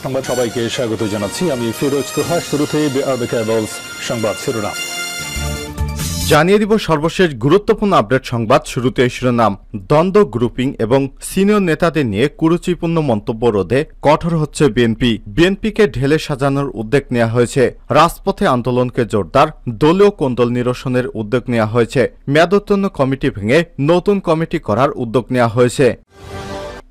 সংবাদ সবাইকে স্বাগত জানাচ্ছি আমি ফিরোজ তোহা। শুরুতে সংবাদ শিরোনাম জানিয়ে দিব সর্বশেষ গুরুত্বপূর্ণ আপডেট সংবাদ। শুরুতে শিরোনাম, দ্বন্দ্ব গ্রুপিং এবং সিনিয়র নেতাদের নিয়ে কুরুচিপূর্ণ মন্তব্য রোধে কঠোর হচ্ছে বিএনপি। বিএনপিকে ঢেলে সাজানোর উদ্যোগ নেওয়া হয়েছে। রাজপথে আন্দোলনকে জোরদার, দলীয় কোন্দল নিরসনের উদ্যোগ নেওয়া হয়েছে। মেয়াদোত্তীর্ণ কমিটি ভেঙে নতুন কমিটি করার উদ্যোগ নেওয়া হয়েছে।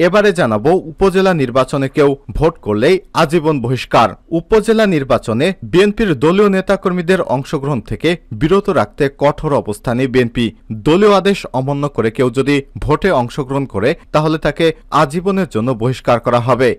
এবারে জানাবো, উপজেলা নির্বাচনে কেউ ভোট করলেই আজীবন বহিষ্কার। উপজেলা নির্বাচনে বিএনপির দলীয় নেতাকর্মীদের অংশগ্রহণ থেকে বিরত রাখতে কঠোর অবস্থানে বিএনপি। দলীয় আদেশ অমান্য করে কেউ যদি ভোটে অংশগ্রহণ করে তাহলে তাকে আজীবনের জন্য বহিষ্কার করা হবে।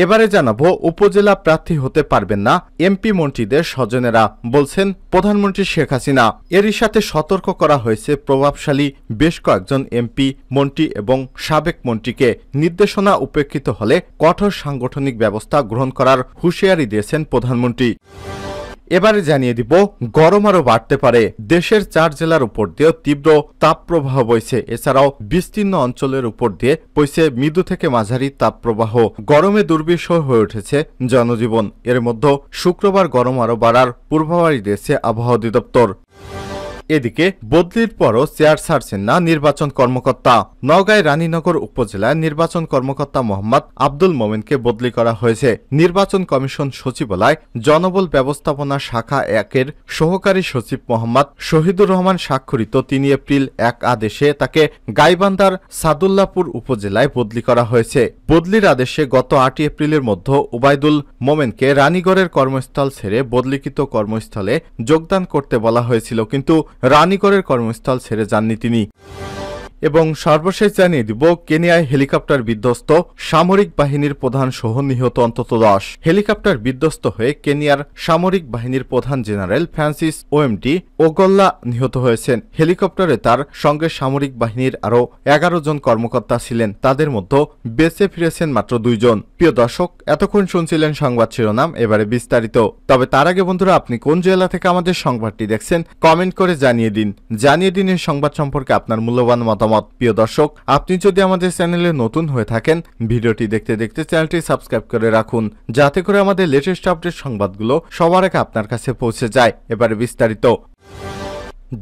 এবারে জানাবো, উপজেলা প্রার্থী হতে পারবেন না এমপি মন্ত্রীদের স্বজনেরা, বলছেন প্রধানমন্ত্রী শেখ হাসিনা। এরই সাথে সতর্ক করা হয়েছে প্রভাবশালী বেশ কয়েকজন এমপি, মন্ত্রী এবং সাবেক মন্ত্রীকে। নির্দেশনা উপেক্ষিত হলে কঠোর সাংগঠনিক ব্যবস্থা গ্রহণ করার হুঁশিয়ারি দিয়েছেন প্রধানমন্ত্রী। এবারে জানিয়ে দিব, গরম আরও বাড়তে পারে। দেশের 4 জেলার উপর দিয়ে তীব্র তাপপ্রবাহ বইছে। এছাড়াও বিস্তীর্ণ অঞ্চলের উপর দিয়ে বইছে মৃদু থেকে মাঝারি তাপপ্রবাহ। গরমে দুর্বিষহ হয়ে উঠেছে জনজীবন। এর মধ্যে শুক্রবার গরম আরও বাড়ার পূর্বাভাস দিয়েছে আবহাওয়া অধিদপ্তর। এদিকে বদলির পরও চেয়ার ছাড়ছেন না নির্বাচন কর্মকর্তা। নওগাঁয় রানীনগর উপজেলায় নির্বাচন কর্মকর্তা মোহাম্মদ আব্দুল মোমেনকে বদলি করা হয়েছে। নির্বাচন কমিশন সচিবালয় জনবল ব্যবস্থাপনা শাখা 1-এর সহকারী সচিব মোহাম্মদ শহীদুর রহমান স্বাক্ষরিত 3 এপ্রিল এক আদেশে তাকে গাইবান্ধার সাদুল্লাপুর উপজেলায় বদলি করা হয়েছে। বদলির আদেশে গত 8 এপ্রিলের মধ্যে ওবায়দুল মোমেনকে রানীগড়ের কর্মস্থল ছেড়ে বদলিকৃত কর্মস্থলে যোগদান করতে বলা হয়েছিল, কিন্তু রানীগড়ের কর্মস্থল ছেড়ে যাননি তিনি। এবং সর্বশেষ জানিয়ে দিব, কেনিয়ায় হেলিকপ্টার বিধ্বস্ত, সামরিক বাহিনীর প্রধান সহ নিহত অন্তত 10। হেলিকপ্টার বিধ্বস্ত হয়ে কেনিয়ার সামরিক বাহিনীর প্রধান জেনারেল ফ্রান্সিস ওএমটি ওগল্লা নিহত হয়েছেন। হেলিকপ্টারে তার সঙ্গে সামরিক বাহিনীর আরও 11 জন কর্মকর্তা ছিলেন। তাদের মধ্যে বেঁচে ফিরেছেন মাত্র 2 জন। প্রিয় দর্শক, এতক্ষণ শুনছিলেন সংবাদ শিরোনাম, এবারে বিস্তারিত। তবে তার আগে বন্ধুরা, আপনি কোন জেলা থেকে আমাদের সংবাদটি দেখছেন কমেন্ট করে জানিয়ে দিন। এই সংবাদ সম্পর্কে আপনার মূল্যবান মতামত। প্রিয় দর্শক, আপনি যদি আমাদের চ্যানেলে নতুন হয়ে থাকেন, ভিডিওটি দেখতে দেখতে চ্যানেলটি সাবস্ক্রাইব করে রাখুন, যাতে করে আমাদের লেটেস্ট আপডেট সংবাদগুলো সবার আগে আপনার কাছে পৌঁছে যায়। এবারে বিস্তারিত।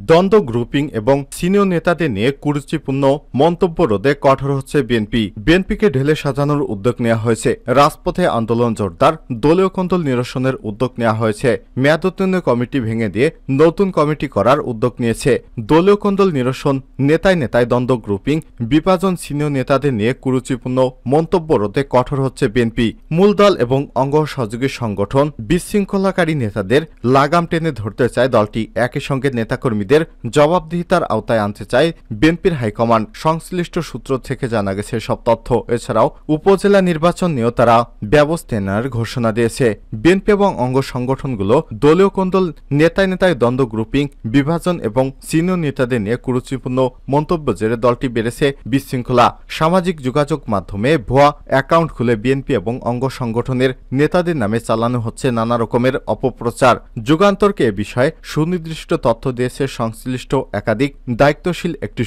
দ্বন্দ্ব গ্রুপিং এবং সিনিয়র নেতাদের নিয়ে কুরুচিপূর্ণ মন্তব্য রোধে কঠোর হচ্ছে বিএনপি। বিএনপিকে ঢেলে সাজানোর উদ্যোগ নেওয়া হয়েছে। রাজপথে আন্দোলন জোরদার, দলীয় কোন্দল নিরসনের উদ্যোগ নেওয়া হয়েছে। মেয়াদোত্তীর্ণ কমিটি ভেঙে দিয়ে নতুন কমিটি করার উদ্যোগ নিয়েছে। দলীয় কোন্দল নিরসন, নেতায় নেতায় দ্বন্দ্ব গ্রুপিং, বিভাজন, সিনিয়র নেতাদের নিয়ে কুরুচিপূর্ণ মন্তব্য রোধে কঠোর হচ্ছে বিএনপি। মূল দল এবং অঙ্গ সহযোগী সংগঠন বিশৃঙ্খলাকারী নেতাদের লাগাম টেনে ধরতে চায় দলটি। একই সঙ্গে নেতাকর্মী জবাবদিহিতার আওতায় আনতে চায় বিএনপির হাইকমান্ড। সংশ্লিষ্ট সূত্র থেকে জানা গেছে সব তথ্য। এছাড়াও উপজেলা নির্বাচন নিয়েও তারা ব্যবস্থা নেওয়ার ঘোষণা দিয়েছে। বিএনপি এবং অঙ্গ সংগঠনগুলো দলীয় কোন্দল, নেতায় নেতায় দ্বন্দ্ব গ্রুপিং, বিভাজন এবং সিনিয়র নেতাদের নিয়ে কুরুচিপূর্ণ মন্তব্য জেরে দলটি বেড়েছে বিশৃঙ্খলা। সামাজিক যোগাযোগ মাধ্যমে ভুয়া অ্যাকাউন্ট খুলে বিএনপি এবং অঙ্গ সংগঠনের নেতাদের নামে চালানো হচ্ছে নানা রকমের অপপ্রচার। যুগান্তরকে এ বিষয়ে সুনির্দিষ্ট তথ্য দিয়েছে সংশ্লিষ্ট একাধিক দায়িত্বশীল একটি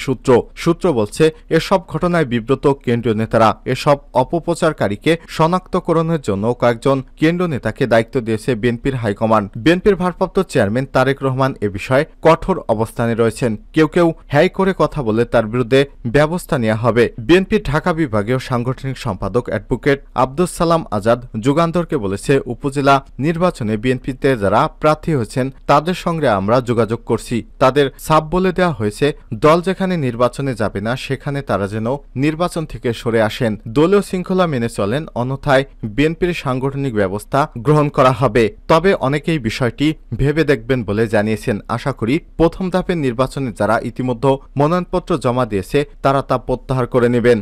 সূত্র বলছে, এসব ঘটনায় বিব্রত কেন্দ্রীয় নেতারা। এসব অপপ্রচারকারীকে শনাক্তকরণের জন্য কয়েকজন কেন্দ্রীয় নেতাকে দায়িত্ব দিয়েছে বিএনপির হাইকমান্ড। বিএনপির ভারপ্রাপ্ত চেয়ারম্যান তারেক রহমান এ বিষয়ে কঠোর অবস্থানে রয়েছেন। কেউ হ্যাই করে কথা বলে তার বিরুদ্ধে ব্যবস্থা নেওয়া হবে। বিএনপির ঢাকা বিভাগীয় সাংগঠনিক সম্পাদক অ্যাডভোকেট আব্দুস সালাম আজাদ যুগান্তরকে বলেছে, উপজেলা নির্বাচনে বিএনপিতে যারা প্রার্থী হয়েছেন তাদের সঙ্গে আমরা যোগাযোগ করছি। তাদের সাব বলে দেওয়া হয়েছে, দল যেখানে নির্বাচনে যাবে না সেখানে তারা যেন নির্বাচন থেকে সরে আসেন, দলীয় শৃঙ্খলা মেনে চলেন, অন্যথায় বিএনপির সাংগঠনিক ব্যবস্থা গ্রহণ করা হবে। তবে অনেকেই বিষয়টি ভেবে দেখবেন বলে জানিয়েছেন। আশা করি প্রথম ধাপের নির্বাচনে যারা ইতিমধ্যে মনোনয়নপত্র জমা দিয়েছে তারা তা প্রত্যাহার করে নেবেন।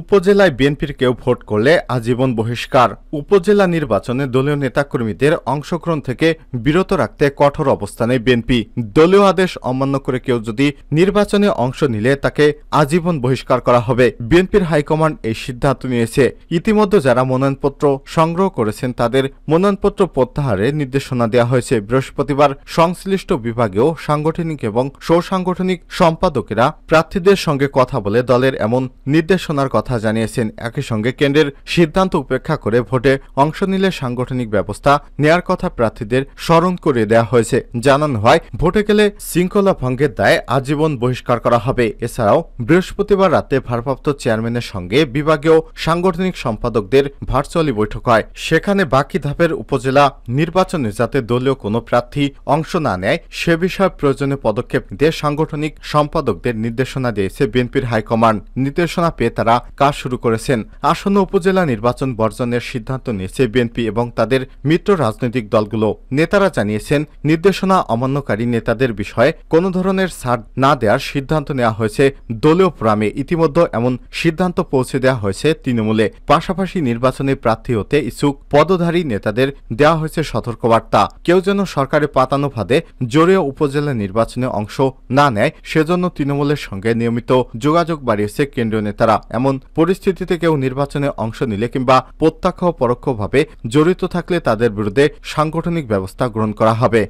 উপজেলায় বিএনপির কেউ ভোট করলে আজীবন বহিষ্কার। উপজেলা নির্বাচনে দলীয় নেতাকর্মীদের অংশগ্রহণ থেকে বিরত রাখতে কঠোর অবস্থানে বিএনপি। দলীয় আদেশ অমান্য করে কেউ যদি নির্বাচনে অংশ নিলে তাকে আজীবন বহিষ্কার করা হবে। বিএনপির হাইকমান্ড এই সিদ্ধান্ত নিয়েছে। ইতিমধ্যে যারা মনোনয়নপত্র সংগ্রহ করেছেন তাদের মনোনয়নপত্র প্রত্যাহারের নির্দেশনা দেওয়া হয়েছে। বৃহস্পতিবার সংশ্লিষ্ট বিভাগেও সাংগঠনিক এবং স্ব-সাংগঠনিক সম্পাদকেরা প্রার্থীদের সঙ্গে কথা বলে দলের এমন নির্দেশনার কথা কথা জানিয়েছেন। একই সঙ্গে কেন্দ্রের সিদ্ধান্ত উপেক্ষা করে ভোটে অংশ নিলে সাংগঠনিক ব্যবস্থা নেয়ার কথা প্রার্থীদের স্মরণ করিয়ে দেওয়া হয়েছে। জানানো হয়, ভোটে গেলে শৃঙ্খলা ভঙ্গের দায়ে আজীবন বহিষ্কার করা হবে। এছাড়াও বৃহস্পতিবার রাতে ভারপ্রাপ্ত চেয়ারম্যানের সঙ্গে বিভাগীয় সাংগঠনিক সম্পাদকদের ভার্চুয়ালি বৈঠক হয়। সেখানে বাকি ধাপের উপজেলা নির্বাচনে যাতে দলীয় কোনো প্রার্থী অংশ না নেয় সে বিষয়ে প্রয়োজনীয় পদক্ষেপ নিতে সাংগঠনিক সম্পাদকদের নির্দেশনা দিয়েছে বিএনপির হাইকমান্ড। নির্দেশনা পেয়ে তারা কাজ শুরু করেছেন। আসন্ন উপজেলা নির্বাচন বর্জনের সিদ্ধান্ত নিয়েছে বিএনপি এবং তাদের মিত্র রাজনৈতিক দলগুলো। নেতারা জানিয়েছেন, নির্দেশনা অমান্যকারী নেতাদের বিষয়ে কোনো ধরনের ছাড় না দেওয়ার সিদ্ধান্ত নেওয়া হয়েছে দলীয় ফোরামে। ইতিমধ্যে এমন সিদ্ধান্ত পৌঁছে দেওয়া হয়েছে তৃণমূলে। পাশাপাশি নির্বাচনে প্রার্থী হতে ইচ্ছুক পদধারী নেতাদের দেওয়া হয়েছে সতর্কবার্তা। কেউ যেন সরকারে পাতানো ফাঁদে জড়িয়ে উপজেলা নির্বাচনে অংশ না নেয় সেজন্য তৃণমূলের সঙ্গে নিয়মিত যোগাযোগ বাড়িয়েছে কেন্দ্রীয় নেতারা। এমন পরিস্থিতিতে কেউ নির্বাচনে অংশ নিলে কিংবা প্রত্যক্ষ ও পরোক্ষভাবে জড়িত থাকলে তাদের বিরুদ্ধে সাংগঠনিক ব্যবস্থা গ্রহণ করা হবে।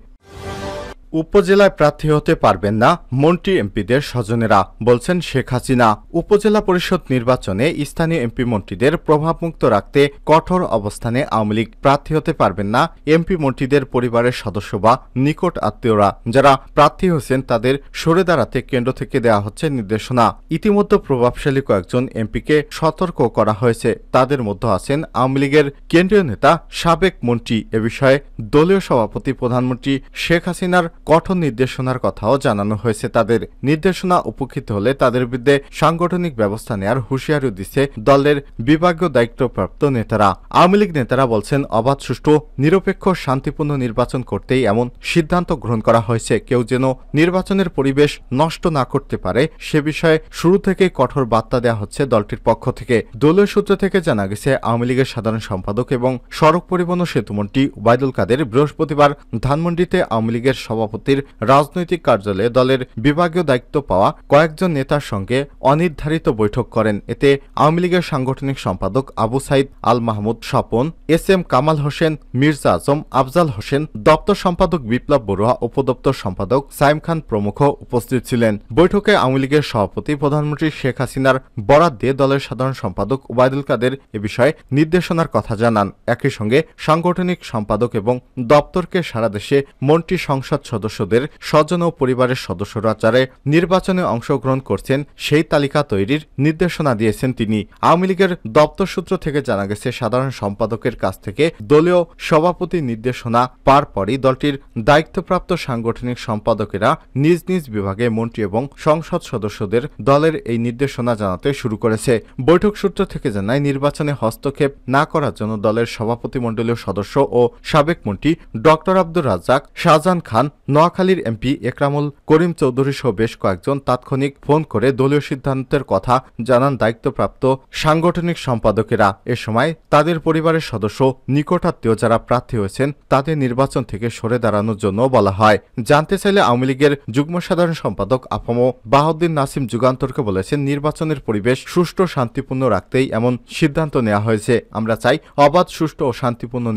উপজেলায় প্রার্থী হতে পারবেন না মন্ত্রী এমপিদের স্বজনেরা, বলছেন শেখ হাসিনা। উপজেলা পরিষদ নির্বাচনে স্থানীয় এমপি মন্ত্রীদের প্রভাবমুক্ত রাখতে কঠোর অবস্থানে আওয়ামী লীগ প্রার্থী হতে পারবেন না এমপি মন্ত্রীদের পরিবারের সদস্য বা নিকট আত্মীয়রা। যারা প্রার্থী হয়েছেন তাদের সরে দাঁড়াতে কেন্দ্র থেকে দেওয়া হচ্ছে নির্দেশনা। ইতিমধ্যে প্রভাবশালী কয়েকজন এমপিকে সতর্ক করা হয়েছে। তাদের মধ্যে আছেন আওয়ামী লীগের কেন্দ্রীয় নেতা, সাবেক মন্ত্রী। এ বিষয়ে দলীয় সভাপতি প্রধানমন্ত্রী শেখ হাসিনার কঠোর নির্দেশনার কথাও জানানো হয়েছে। তাদের নির্দেশনা উপেক্ষিত হলে তাদের বিরুদ্ধে সাংগঠনিক ব্যবস্থা নেওয়ার হুঁশিয়ারিও দিচ্ছে দলের বিভাগীয় দায়িত্বপ্রাপ্ত নেতারা। আওয়ামী লীগ নেতারা বলছেন, অবাধ, সুষ্ঠু, নিরপেক্ষ, শান্তিপূর্ণ নির্বাচন করতেই এমন সিদ্ধান্ত গ্রহণ করা হয়েছে। কেউ যেন নির্বাচনের পরিবেশ নষ্ট না করতে পারে সে বিষয়ে শুরু থেকেই কঠোর বার্তা দেওয়া হচ্ছে দলটির পক্ষ থেকে। দলীয় সূত্র থেকে জানা গেছে, আওয়ামী লীগের সাধারণ সম্পাদক এবং সড়ক পরিবহন ও সেতুমন্ত্রী ওবায়দুল কাদের বৃহস্পতিবার ধানমন্ডিতে আওয়ামী লীগের সভাপতির রাজনৈতিক কার্যালয়ে দলের বিভাগীয় দায়িত্ব পাওয়া কয়েকজন নেতার সঙ্গে অনির্ধারিত বৈঠক করেন। এতে আওয়ামী লীগের সাংগঠনিক সম্পাদক আবু সাইদ আল মাহমুদ স্বপন, এস.এম. কামাল হোসেন, মির্জা আজম, আফজাল হোসেন, দপ্তর সম্পাদক বিপ্লব বড়ুয়া, উপদপ্তর সম্পাদক সাইম খান প্রমুখ উপস্থিত ছিলেন। বৈঠকে আওয়ামী লীগের সভাপতি প্রধানমন্ত্রী শেখ হাসিনার বরাত দিয়ে দলের সাধারণ সম্পাদক ওবায়দুল কাদের এ বিষয়ে নির্দেশনার কথা জানান। একই সঙ্গে সাংগঠনিক সম্পাদক এবং দপ্তরকে সারা দেশে মন্ত্রী সংসদ সদস্যদের স্বজন ও পরিবারের সদস্যরা যারা নির্বাচনে অংশগ্রহণ করছেন সেই তালিকা তৈরির নির্দেশনা দিয়েছেন তিনি। আওয়ামী লীগের দপ্তর সূত্র থেকে জানা গেছে, সাধারণ সম্পাদকের কাছ থেকে দলীয় সভাপতির নির্দেশনা পার পরই দলটির দায়িত্বপ্রাপ্ত সাংগঠনিক সম্পাদকেরা নিজ নিজ বিভাগে মন্ত্রী এবং সংসদ সদস্যদের দলের এই নির্দেশনা জানাতে শুরু করেছে। বৈঠক সূত্র থেকে জানায়, নির্বাচনে হস্তক্ষেপ না করার জন্য দলের সভাপতিমণ্ডলীয় সদস্য ও সাবেক মন্ত্রী ডক্টর আব্দুর রাজ্জাক, শাহজাহান খান, নোয়াখালীর এমপি একরামুল করিম চৌধুরী সহ বেশ কয়েকজন তাৎক্ষণিক ফোন করে দলীয় সিদ্ধান্তের কথা জানান দায়িত্বপ্রাপ্ত সাংগঠনিক সম্পাদকেরা। এ সময় তাদের পরিবারের সদস্য, নিকটাত্মীয় যারা প্রার্থী হয়েছেন তাদের নির্বাচন থেকে সরে দাঁড়ানোর জন্য বলা হয়। জানতে চাইলে আওয়ামী লীগের যুগ্ম সাধারণ সম্পাদক আফম বাহাউদ্দিন নাসিম যুগান্তরকে বলেছেন, নির্বাচনের পরিবেশ সুষ্ঠু শান্তিপূর্ণ রাখতেই এমন সিদ্ধান্ত নেওয়া হয়েছে। আমরা চাই অবাধ, সুষ্ঠু ও শান্তিপূর্ণ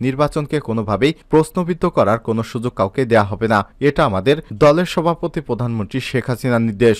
নির্বাচনকে কোনোভাবেই প্রশ্নবিদ্ধ করার কোনো সুযোগ কাউকে দেয়া হবে না। এটা আমাদের দলের সভাপতি প্রধানমন্ত্রী শেখ হাসিনার নির্দেশ।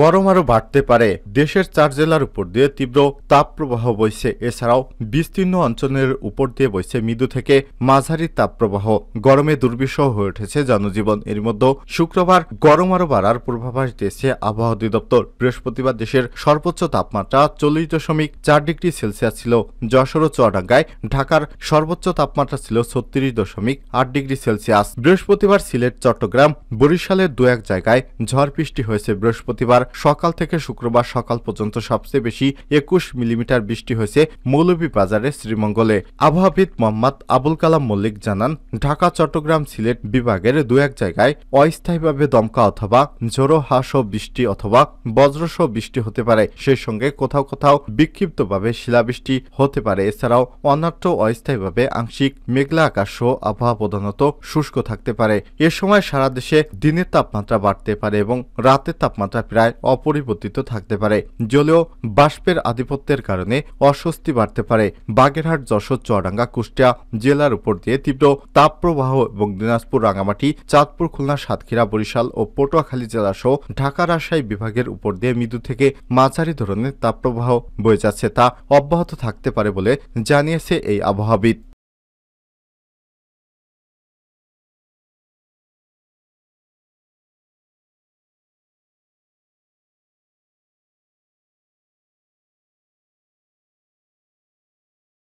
গরম আরও বাড়তে পারে। দেশের 4 জেলার উপর দিয়ে তীব্র তাপপ্রবাহ বইছে। এছাড়াও বিস্তীর্ণ অঞ্চলের উপর দিয়ে বইছে মৃদু থেকে মাঝারি তাপপ্রবাহ। গরমে দুর্বিষহ হয়ে উঠেছে জনজীবন। এর মধ্যে শুক্রবার গরম আরও বাড়ার পূর্বাভাস দিয়েছে আবহাওয়া অধিদপ্তর। বৃহস্পতিবার দেশের সর্বোচ্চ তাপমাত্রা 40.4 ডিগ্রি সেলসিয়াস ছিল যশোর ও চুয়াডাঙ্গায়। ঢাকার সর্বোচ্চ তাপমাত্রা ছিল 36.8 ডিগ্রি সেলসিয়াস। বৃহস্পতিবার সিলেট, চট্টগ্রাম, বরিশালের 2-1 জায়গায় ঝড় বৃষ্টি হয়েছে। বৃহস্পতিবার সকাল থেকে শুক্রবার সকাল পর্যন্ত সবচেয়ে বেশি 21 মিলিমিটার বৃষ্টি হয়েছে মৌলভীবাজারের শ্রীমঙ্গলে। আবহাওয়াবিদ মোহাম্মদ আবুল কালাম মল্লিক জানান, ঢাকা, চট্টগ্রাম, সিলেট বিভাগের 2-1 জায়গায় অস্থায়ীভাবে দমকা অথবা ঝোড়ো হাওয়া বৃষ্টি অথবা বজ্রসহ বৃষ্টি হতে পারে। সেই সঙ্গে কোথাও কোথাও বিক্ষিপ্তভাবে শিলাবৃষ্টি হতে পারে। এছাড়াও অন্যত্র অস্থায়ীভাবে আংশিক মেঘলা আকাশ সহ আবহাওয়া প্রধানত শুষ্ক থাকতে পারে। এ সময় সারা দেশে দিনের তাপমাত্রা বাড়তে পারে এবং রাতের তাপমাত্রা প্রায় প্রায় অপরিবর্তিত থাকতে পারে। জলীয় বাষ্পের আধিপত্যের কারণে অস্বস্তি বাড়তে পারে। বাগেরহাট, যশোর, চুয়াডাঙ্গা, কুষ্টিয়া জেলার উপর দিয়ে তীব্র তাপপ্রবাহ এবং দিনাজপুর, রাঙ্গামাটি, চাঁদপুর, খুলনা, সাতক্ষীরা, বরিশাল ও পটুয়াখালী জেলা সহ ঢাকা, রাজশাহী বিভাগের উপর দিয়ে মৃদু থেকে মাঝারি ধরনের তাপপ্রবাহ বয়ে যাচ্ছে, তা অব্যাহত থাকতে পারে বলে জানিয়েছে এই আবহাওয়াবিদ।